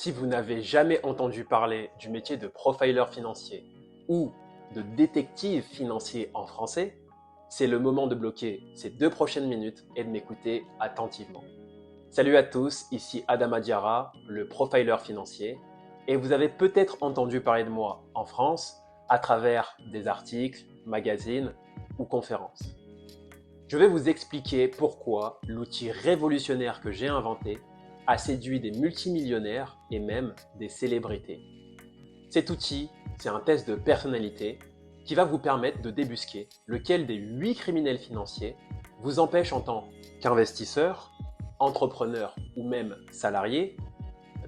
Si vous n'avez jamais entendu parler du métier de profiler financier ou de détective financier en français, c'est le moment de bloquer ces 2 prochaines minutes et de m'écouter attentivement. Salut à tous, ici Adama Diarra, le profiler financier, et vous avez peut-être entendu parler de moi en France à travers des articles, magazines ou conférences. Je vais vous expliquer pourquoi l'outil révolutionnaire que j'ai inventé a séduit des multimillionnaires et même des célébrités. Cet outil, c'est un test de personnalité qui va vous permettre de débusquer lequel des 8 criminels financiers vous empêche en tant qu'investisseur, entrepreneur ou même salarié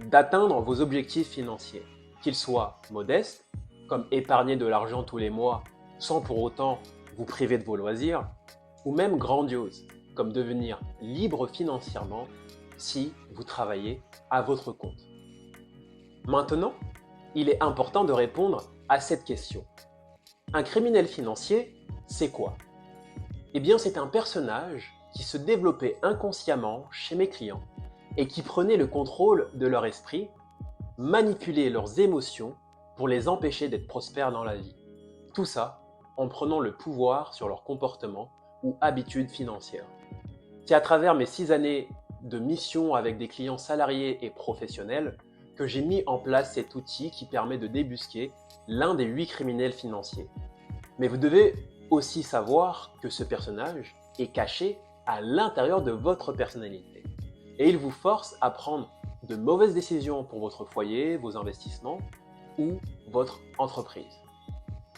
d'atteindre vos objectifs financiers, qu'ils soient modestes, comme épargner de l'argent tous les mois sans pour autant vous priver de vos loisirs, ou même grandioses, comme devenir libre financièrement si vous travaillez à votre compte. Maintenant, il est important de répondre à cette question. Un criminel financier, c'est quoi? Eh bien, c'est un personnage qui se développait inconsciemment chez mes clients et qui prenait le contrôle de leur esprit, manipulait leurs émotions pour les empêcher d'être prospères dans la vie. Tout ça en prenant le pouvoir sur leur comportement ou habitudes financières. C'est à travers mes 6 années de mission avec des clients salariés et professionnels que j'ai mis en place cet outil qui permet de débusquer l'un des 8 criminels financiers. Mais vous devez aussi savoir que ce personnage est caché à l'intérieur de votre personnalité. Et il vous force à prendre de mauvaises décisions pour votre foyer, vos investissements ou votre entreprise.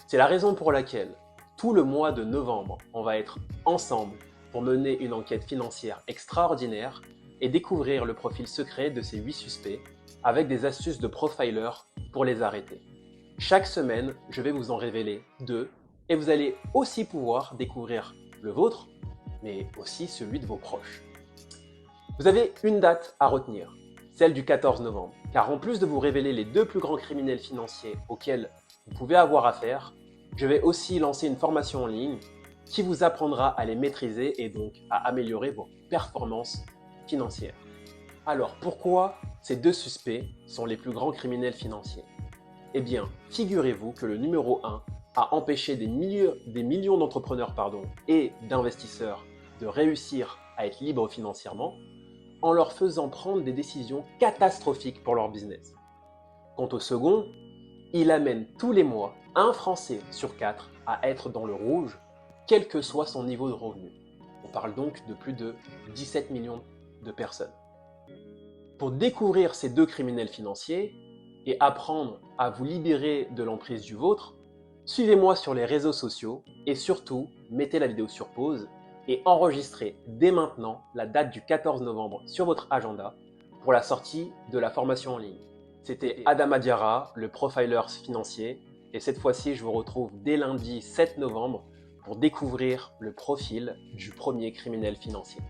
C'est la raison pour laquelle tout le mois de novembre, on va être ensemble pour mener une enquête financière extraordinaire et découvrir le profil secret de ces 8 suspects avec des astuces de profiler pour les arrêter. Chaque semaine, je vais vous en révéler 2 et vous allez aussi pouvoir découvrir le vôtre, mais aussi celui de vos proches. Vous avez une date à retenir, celle du 14 novembre, car en plus de vous révéler les 2 plus grands criminels financiers auxquels vous pouvez avoir affaire, je vais aussi lancer une formation en ligne qui vous apprendra à les maîtriser et donc à améliorer vos performances financières. Alors pourquoi ces 2 suspects sont les plus grands criminels financiers? Eh bien, figurez-vous que le numéro 1 a empêché des millions d'entrepreneurs et d'investisseurs de réussir à être libres financièrement en leur faisant prendre des décisions catastrophiques pour leur business. Quant au second, il amène tous les mois un Français sur 4 à être dans le rouge, quel que soit son niveau de revenu. On parle donc de plus de 17 millions de personnes. Pour découvrir ces 2 criminels financiers et apprendre à vous libérer de l'emprise du vôtre, suivez-moi sur les réseaux sociaux et surtout, mettez la vidéo sur pause et enregistrez dès maintenant la date du 14 novembre sur votre agenda pour la sortie de la formation en ligne. C'était Adama Diarra, le profiler financier, et cette fois-ci, je vous retrouve dès lundi 7 novembre pour découvrir le profil du premier criminel financier.